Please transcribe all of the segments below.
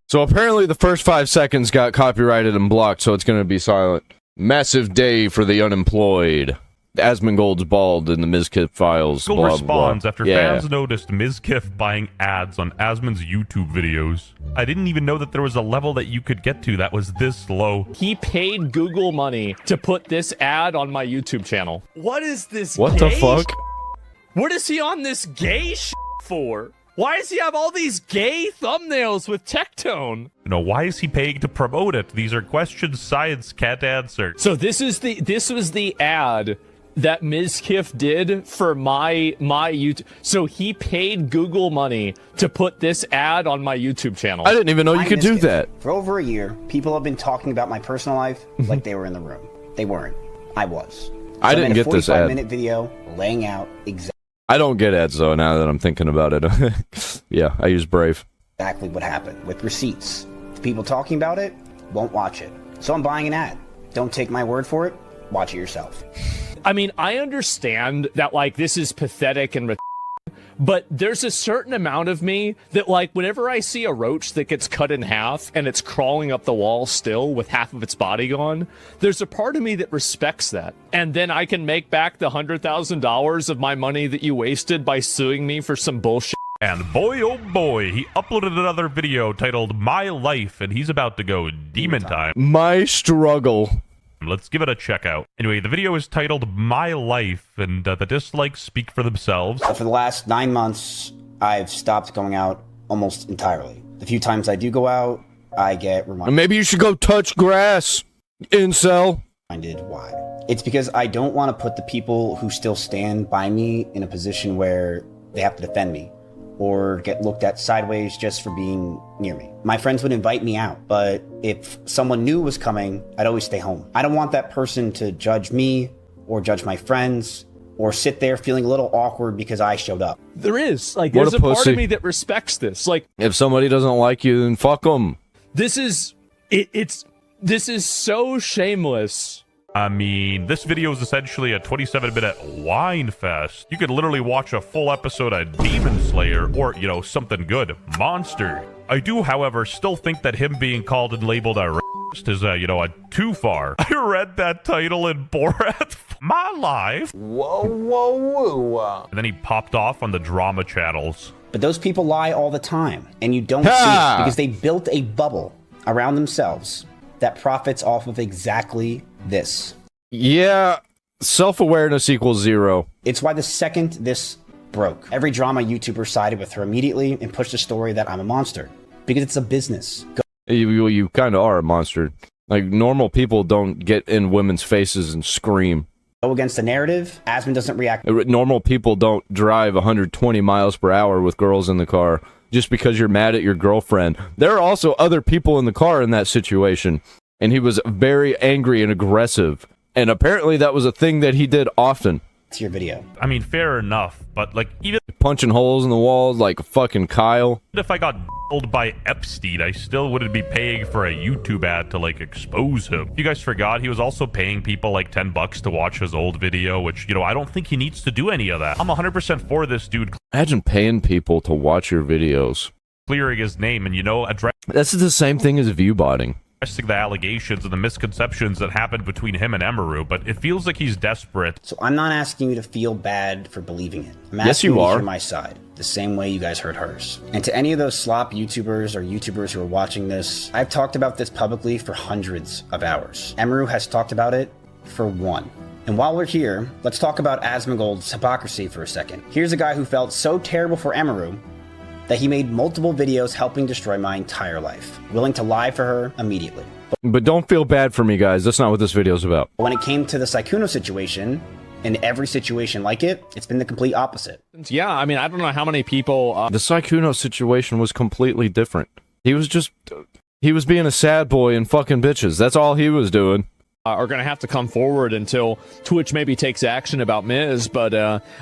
So apparently the first 5 seconds got copyrighted and blocked, so it's gonna be silent. Massive day for the unemployed. Asmongold's bald in the Mizkif files. Google blah, responds blah. after fans noticed Mizkif buying ads on Asmon's YouTube videos. I didn't even know that there was a level that you could get to that was this low. He paid Google money to put this ad on my YouTube channel. What is this? What the fuck? What is he on this gay for? Why does he have all these gay thumbnails with Tectone? You know, why is he paying to promote it? These are questions science can't answer. So this was the ad that Mizkif did for my YouTube. So he paid Google money to put this ad on my YouTube channel. I didn't even know you could do that. For over a year, people have been talking about my personal life like they were in the room. They weren't. I was. So I didn't get this ad. 45-minute video laying out I don't get ads though, now that I'm thinking about it. Yeah, I use Brave. exactly what happened with receipts. The people talking about it won't watch it. So I'm buying an ad. Don't take my word for it. Watch it yourself. I mean, I understand that, like, this is pathetic and but there's a certain amount of me that, like, whenever I see a roach that gets cut in half and it's crawling up the wall still with half of its body gone, there's a part of me that respects that. And then I can make back the $100,000 of my money that you wasted by suing me for some bullshit. And boy, oh boy, he uploaded another video titled My Life, and he's about to go demon time. My struggle. Let's give it a check out. Anyway, the video is titled My Life, and the dislikes speak for themselves. For the last 9 months, I've stopped going out almost entirely. The few times I do go out, I get reminded. Maybe you should go touch grass, incel. Why? It's because I don't want to put the people who still stand by me in a position where they have to defend me or get looked at sideways just for being near me. My friends would invite me out, but if someone new was coming, I'd always stay home. I don't want that person to judge me or judge my friends or sit there feeling a little awkward because I showed up. There is. Like, there's a part of me that respects this. Like, if somebody doesn't like you, then fuck them. This is so shameless. I mean, this video is essentially a 27-minute whine fest. You could literally watch a full episode of Demon Slayer or, you know, something good, Monster. I do, however, still think that him being called and labeled a racist is, you know, too far. I read that title in Borat, My Life. Whoa, whoa, whoa. And then he popped off on the drama channels. But those people lie all the time, and you don't see it because they built a bubble around themselves that profits off of exactly this. Yeah, self-awareness equals 0. It's why the second this broke, every drama YouTuber sided with her immediately and pushed the story that I'm a monster. Because it's a business. You kind of are a monster. Like, normal people don't get in women's faces and scream. Go against the narrative, Asmon doesn't react. Normal people don't drive 120 miles per hour with girls in the car just because you're mad at your girlfriend. There are also other people in the car in that situation. And he was very angry and aggressive. And apparently that was a thing that he did often. It's your video. I mean, fair enough, but, like, even punching holes in the walls like fucking Kyle. if I got killed by Epstein, I still wouldn't be paying for a YouTube ad to, like, expose him. You guys forgot he was also paying people, like, $10 to watch his old video, which, you know, I don't think he needs to do any of that. I'm 100% for this dude. Imagine paying people to watch your videos. Clearing his name and, you know, That's the same thing as viewbotting. addressing the allegations and the misconceptions that happened between him and Emaru, but it feels like he's desperate. So I'm not asking you to feel bad for believing it. I'm Yes, asking you to are. hear my side, the same way you guys heard hers. And to any of those slop YouTubers or YouTubers who are watching this, I've talked about this publicly for hundreds of hours. Emaru has talked about it for 1. And while we're here, let's talk about Asmongold's hypocrisy for a second. Here's a guy who felt so terrible for Emaru that he made multiple videos helping destroy my entire life, willing to lie for her immediately. But don't feel bad for me, guys. That's not what this video's about. When it came to the Sykkuno situation, in every situation like it, it's been the complete opposite. Yeah, I mean, I don't know how many people... The Sykkuno situation was completely different. He was being a sad boy and fucking bitches. That's all he was doing. are going to have to come forward until Twitch maybe takes action about Miz, but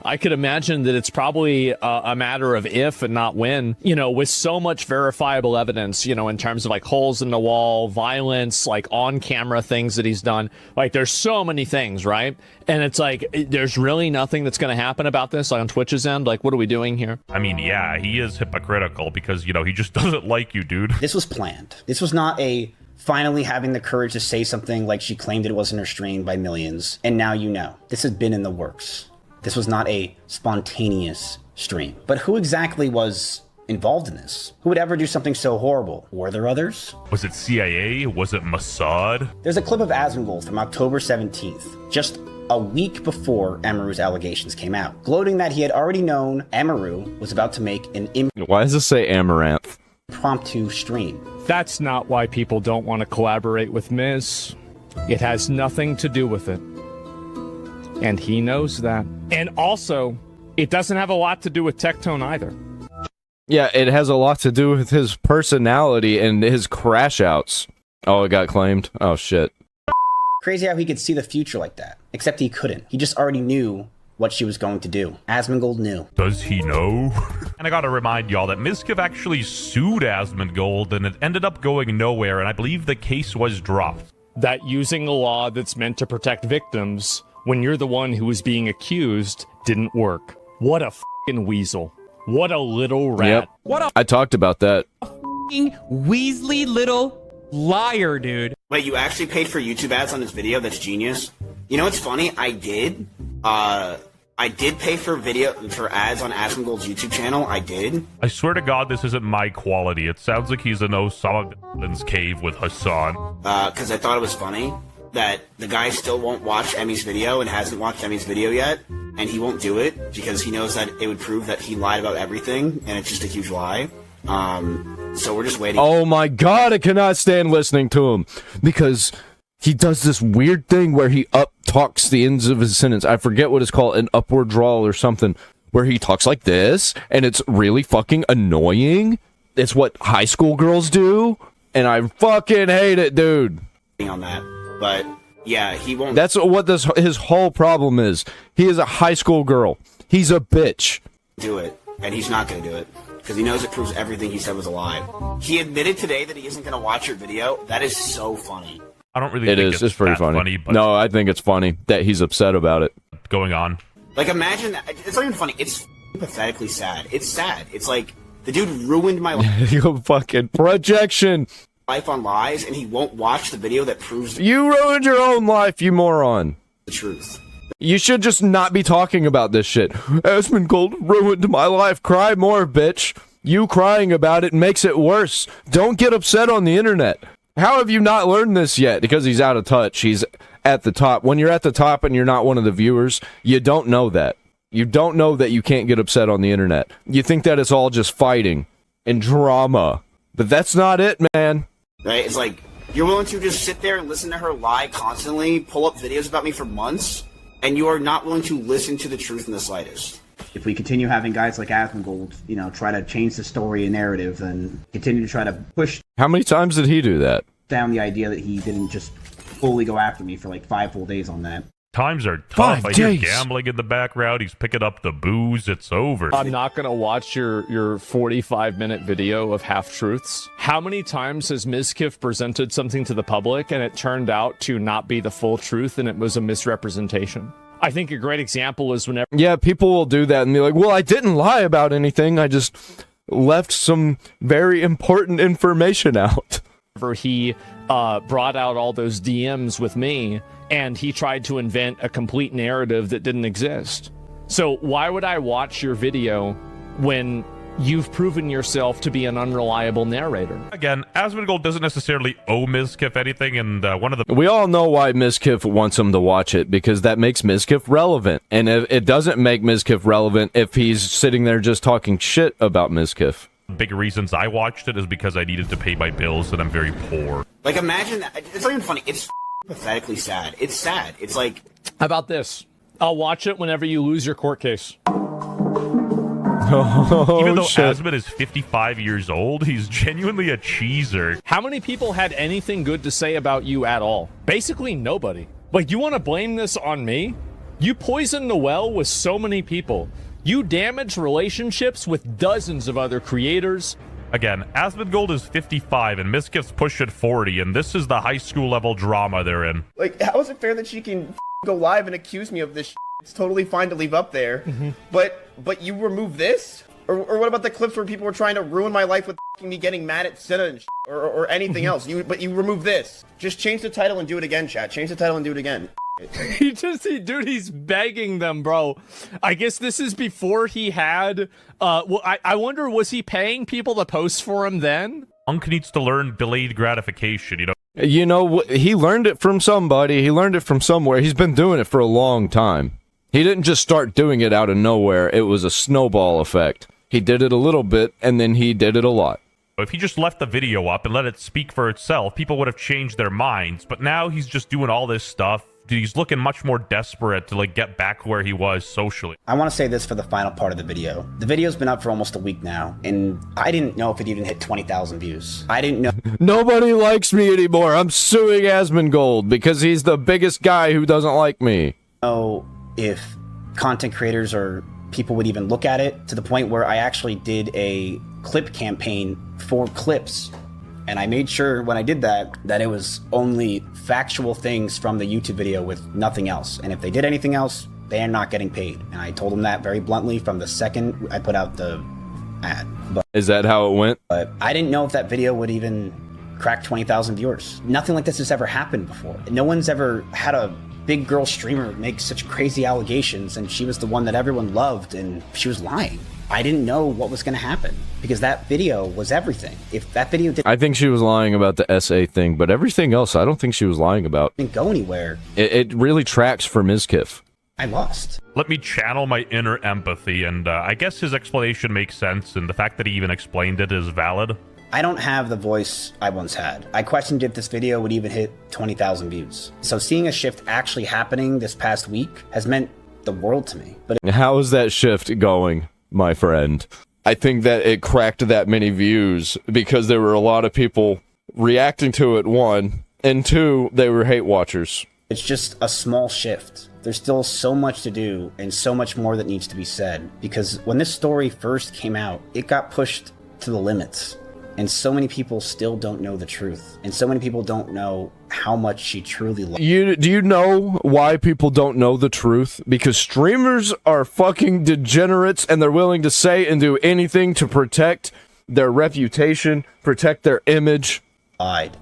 I could imagine that it's probably a matter of if and not when, you know, with so much verifiable evidence, you know, in terms of like holes in the wall, violence, like on camera things that he's done. Like there's so many things, right? And it's like there's really nothing that's going to happen about this on Twitch's end. Like, what are we doing here? I mean, yeah, he is hypocritical because, you know, he just doesn't like you, dude. This was planned. This was not a finally having the courage to say something like she claimed it was in her stream by millions, and now you know. This has been in the works. This was not a spontaneous stream. But who exactly was involved in this? Who would ever do something so horrible? Were there others? Was it CIA? Was it Mossad? There's a clip of Asmongold from October 17th, just a week before Amaru's allegations came out, gloating that he had already known Amaru was about to make an Why does this say Amaranth? impromptu stream. That's not why people don't want to collaborate with Miz. It has nothing to do with it. And he knows that. And also, it doesn't have a lot to do with Tectone either. Yeah, it has a lot to do with his personality and his crash outs. Oh, it got claimed? Oh, shit. Crazy how he could see the future like that. Except he couldn't. He just already knew what she was going to do. Asmongold knew. Does he know? And I gotta remind y'all that Mizkif actually sued Asmongold and it ended up going nowhere, and I believe the case was dropped. That using a law that's meant to protect victims when you're the one who was being accused didn't work. What a f***ing weasel. What a little rat. Yep. What a I talked about that. f***ing Weasley little liar, dude. Wait, you actually paid for YouTube ads on this video? That's genius. You know what's funny? I did pay for ads on Asmongold's YouTube channel. I did. I swear to God, this isn't my quality. It sounds like he's in Osama bin Laden's cave with Hassan. Because I thought it was funny that the guy still won't watch Emmy's video and hasn't watched Emmy's video yet, and he won't do it because he knows that it would prove that he lied about everything, and it's just a huge lie. So we're just waiting. Oh my god, I cannot stand listening to him because he does this weird thing where he up-talks the ends of his sentence. I forget what it's called, an upward drawl or something, where he talks like this, and it's really fucking annoying. It's what high school girls do, and I fucking hate it, dude. On that, but yeah, he won't. That's what his whole problem is. He is a high school girl. He's a bitch. Do it, and he's not going to do it because he knows it proves everything he said was a lie. He admitted today that he isn't going to watch your video. That is so funny. I don't really think It's pretty funny. but No, I think it's funny that he's upset about it. going on. Like, imagine that. It's not even funny. It's pathetically sad. It's sad. It's like the dude ruined my You fucking projection. life on lies, and he won't watch the video that proves You ruined your own life, you moron. the truth. You should just not be talking about this shit. Asmongold ruined my life. Cry more, bitch. You crying about it makes it worse. Don't get upset on the internet. How have you not learned this yet? Because he's out of touch. He's at the top. When you're at the top and you're not one of the viewers, you don't know that. You don't know that you can't get upset on the internet. You think that it's all just fighting and drama. But that's not it, man. Right? It's like, you're willing to just sit there and listen to her lie constantly, pull up videos about me for months, and you are not willing to listen to the truth in the slightest. If we continue having guys like Asmongold, you know, try to change the story and narrative and continue to try to push How many times did he do that? down the idea that he didn't just fully go after me for like 5 full days on that. Times are tough. 5 I hear days. gambling in the background. He's picking up the booze. It's over. I'm not going to watch your 45-minute video of half-truths. How many times has Mizkif presented something to the public and it turned out to not be the full truth and it was a misrepresentation? I think a great example is whenever Yeah, people will do that and be like, well, I didn't lie about anything. I just left some very important information out. he brought out all those DMs with me and he tried to invent a complete narrative that didn't exist. So why would I watch your video when you've proven yourself to be an unreliable narrator? Again, Asmongold doesn't necessarily owe Mizkif anything, and one of the We all know why Mizkif wants him to watch it, because that makes Mizkif relevant. And it doesn't make Mizkif relevant if he's sitting there just talking shit about Mizkif. big reasons I watched it is because I needed to pay my bills and I'm very poor. Like, imagine that. It's not even funny. It's pathetically sad. It's sad. It's like, How about this? I'll watch it whenever you lose your court case. Even though shit. Asmund is 55 years old, he's genuinely a cheeser. How many people had anything good to say about you at all? Basically nobody. Like, you want to blame this on me? You poisoned the well with so many people. You damaged relationships with dozens of other creators. Again, Asmongold is 55 and Mizkif's pushing 40, and this is the high school level drama they're in. Like, how is it fair that she can go live and accuse me of this? It's totally fine to leave up there, but you remove this? Or what about the clips where people were trying to ruin my life with me getting mad at Senna and or anything else? But you remove this. Just change the title and do it again, chat. Change the title and do it again. Dude, he's begging them, bro. I guess this is before he had, well, I wonder, was he paying people to post for him then? Unk needs to learn delayed gratification, you know? You know, he learned it from somebody. He learned it from somewhere. He's been doing it for a long time. He didn't just start doing it out of nowhere. It was a snowball effect. He did it a little bit, and then he did it a lot. If he just left the video up and let it speak for itself, people would have changed their minds. But now he's just doing all this stuff. He's looking much more desperate to, like, get back where he was socially. I want to say this for the final part of the video. The video's been up for almost a week now, and I didn't know if it even hit 20,000 views. I didn't know. Nobody likes me anymore. I'm suing Asmongold because he's the biggest guy who doesn't like me. If content creators or people would even look at it, to the point where I actually did a clip campaign for clips. And I made sure when I did that it was only factual things from the YouTube video with nothing else. And if they did anything else, they are not getting paid. And I told them that very bluntly from the second I put out the ad. Is that how it went? But I didn't know if that video would even crack 20,000 viewers. Nothing like this has ever happened before. No one's ever had a big girl streamer make such crazy allegations, and she was the one that everyone loved, and she was lying. I didn't know what was going to happen because that video was everything. If that video I think she was lying about the SA thing, but everything else I don't think she was lying about. didn't go anywhere, It really tracks for Mizkif. I lost. Let me channel my inner empathy, and I guess his explanation makes sense, and the fact that he even explained it is valid. I don't have the voice I once had. I questioned if this video would even hit 20,000 views. So seeing a shift actually happening this past week has meant the world to me. But How is that shift going, my friend? I think that it cracked that many views because there were a lot of people reacting to it, one, and two, they were hate watchers. it's just a small shift. There's still so much to do and so much more that needs to be said. Because when this story first came out, it got pushed to the limits. And so many people still don't know the truth. And so many people don't know how much she truly loves. Do you know why people don't know the truth? Because streamers are fucking degenerates and they're willing to say and do anything to protect their reputation, protect their image.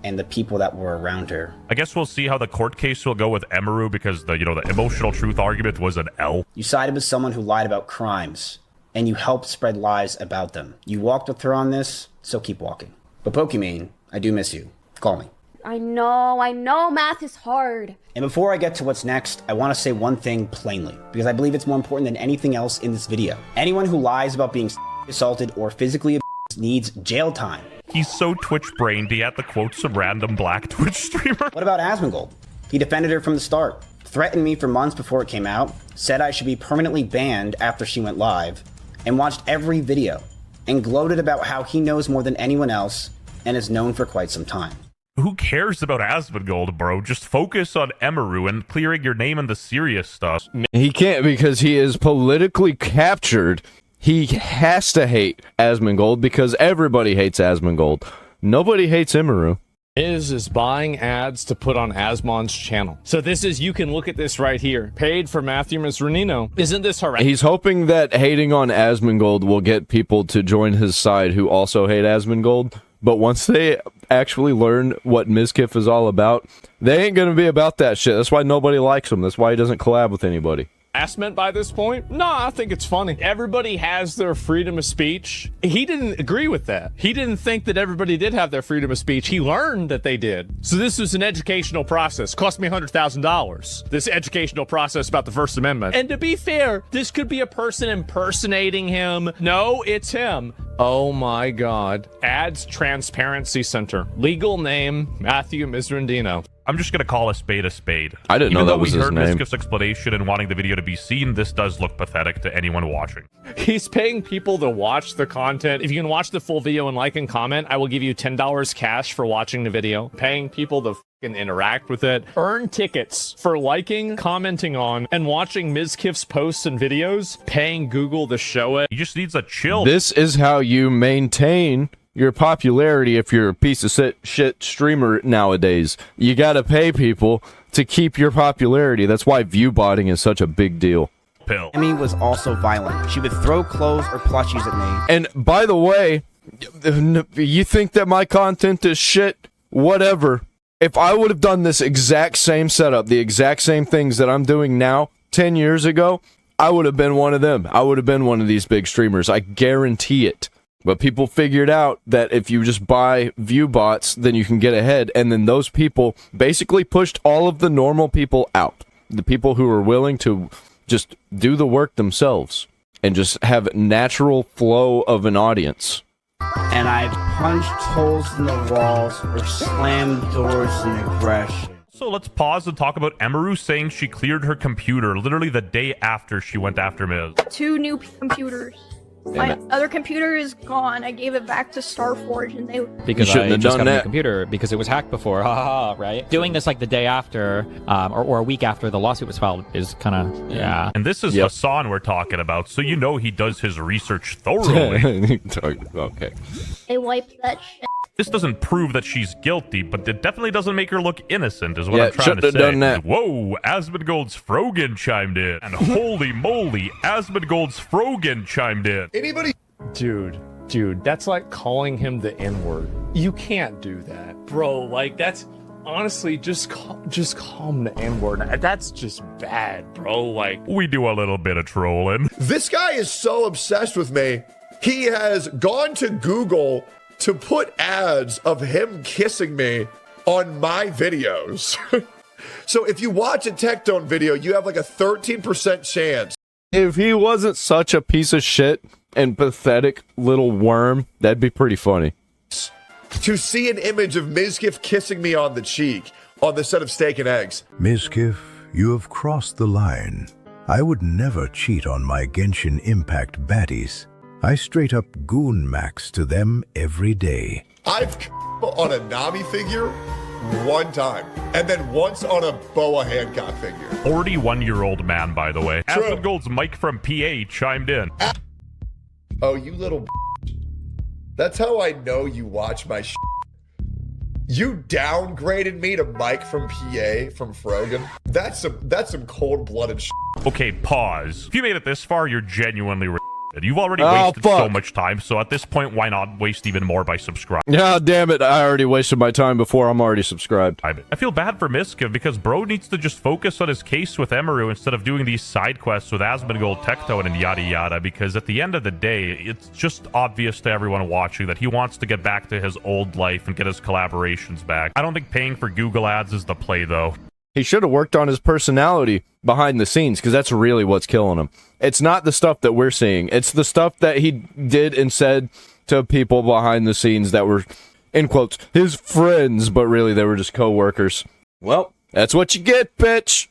And the people that were around her. I guess we'll see how the court case will go with Emaru because the emotional truth argument was an L. You sided with someone who lied about crimes, and you helped spread lies about them. You walked with her on this, so keep walking. But Pokimane, I do miss you. Call me. I know, math is hard. And before I get to what's next, I want to say one thing plainly, because I believe it's more important than anything else in this video. Anyone who lies about being assaulted or physically abused needs jail time. He's so Twitch-brained, he had to quote some random black Twitch streamer. What about Asmongold? He defended her from the start, threatened me for months before it came out, said I should be permanently banned after she went live, and watched every video, and gloated about how he knows more than anyone else, and is known for quite some time. Who cares about Asmongold, bro? Just focus on Emaru and clearing your name in the serious stuff. He can't because he is politically captured. He has to hate Asmongold because everybody hates Asmongold. Nobody hates Emaru. Is buying ads to put on Asmon's channel. So this is, you can look at this right here. Paid for Matthew Misranino. Isn't this horrendous? He's hoping that hating on Asmongold will get people to join his side who also hate Asmongold. But once they actually learn what Mizkif is all about, they ain't gonna be about that shit. That's why nobody likes him. That's why he doesn't collab with anybody. Harassment by this point? No, I think it's funny. Everybody has their freedom of speech. He didn't agree with that. He didn't think that everybody did have their freedom of speech. He learned that they did. So this was an educational process. Cost me $100,000. This educational process about the First Amendment. And to be fair, this could be a person impersonating him. No, it's him. Oh my God. Ads Transparency Center. Legal name, Matthew Misrandino. I'm just gonna call a spade a spade. I didn't know that was his Even though name. we heard Mizkif's explanation and wanting the video to be seen, this does look pathetic to anyone watching. He's paying people to watch the content. If you can watch the full video and like and comment, I will give you $10 cash for watching the video. Paying people to fucking interact with it. Earn tickets for liking, commenting on, and watching Mizkif's posts and videos. Paying Google to show it. He just needs a chill. This is how you maintain your popularity if you're a piece of shit streamer nowadays. You gotta pay people to keep your popularity. That's why view botting is such a big deal. Pill. Emmy was also violent. She would throw clothes or plushies at me. And by the way, you think that my content is shit? Whatever. If I would have done this exact same setup, the exact same things that I'm doing now, 10 years ago, I would have been one of them. I would have been one of these big streamers. I guarantee it. But people figured out that if you just buy view bots, then you can get ahead. And then those people basically pushed all of the normal people out. The people who were willing to just do the work themselves and just have natural flow of an audience. And I've punched holes in the walls or slammed doors in aggression. So let's pause and talk about Emaru saying she cleared her computer literally the day after she went after Miz. 2 new computers. My other computer is gone. I gave it back to Starforge, and they Because You shouldn't I have just done got my that. computer because it was hacked before. Haha, right? Doing this like the day after, or a week after the lawsuit was filed is kind of, yeah. And this is Yep. Hassan we're talking about, so you know he does his research thoroughly. Okay. they wiped that shit. This doesn't prove that she's guilty, but it definitely doesn't make her look innocent, is what Yeah, I'm trying shouldn't to have say. done that. Whoa, Asmongold's Frogan chimed in. And holy moly, Asmongold's Frogan chimed in. Dude, that's like calling him the N-word. You can't do that. Bro, like, that's... Honestly, just call him the N-word. That's just bad, bro. Like... We do a little bit of trolling. This guy is so obsessed with me. He has gone to Google to put ads of him kissing me on my videos. So if you watch a Tectone video, you have like a 13% chance. If he wasn't such a piece of shit and pathetic little worm, that'd be pretty funny. To see an image of Mizkif kissing me on the cheek on the set of Steak and Eggs. Mizkif, you have crossed the line. I would never cheat on my Genshin Impact baddies. I straight up goon max to them every day. I've on a Nami figure one time, and then once on a Boa Hancock figure. 41-year-old man, by the way. True. Asmongold's Mike from PA chimed in. Oh, you little. That's how I know you watch my. You downgraded me to Mike from PA from Frogan. That's some cold-blooded. Okay, pause. If you made it this far, you're genuinely You've already Oh, wasted so fuck. much time, so at this point, why not waste even more by subscribing? Yeah, damn it. I already wasted my time before. I'm already subscribed. I feel bad for Mizkif because bro needs to just focus on his case with Emaru instead of doing these side quests with Asmongold, Tectone, and yada yada, because at the end of the day, it's just obvious to everyone watching that he wants to get back to his old life and get his collaborations back. I don't think paying for Google ads is the play, though. He should have worked on his personality behind the scenes, because that's really what's killing him. It's not the stuff that we're seeing. It's the stuff that he did and said to people behind the scenes that were, in quotes, his friends, but really they were just co-workers. Well, that's what you get, bitch!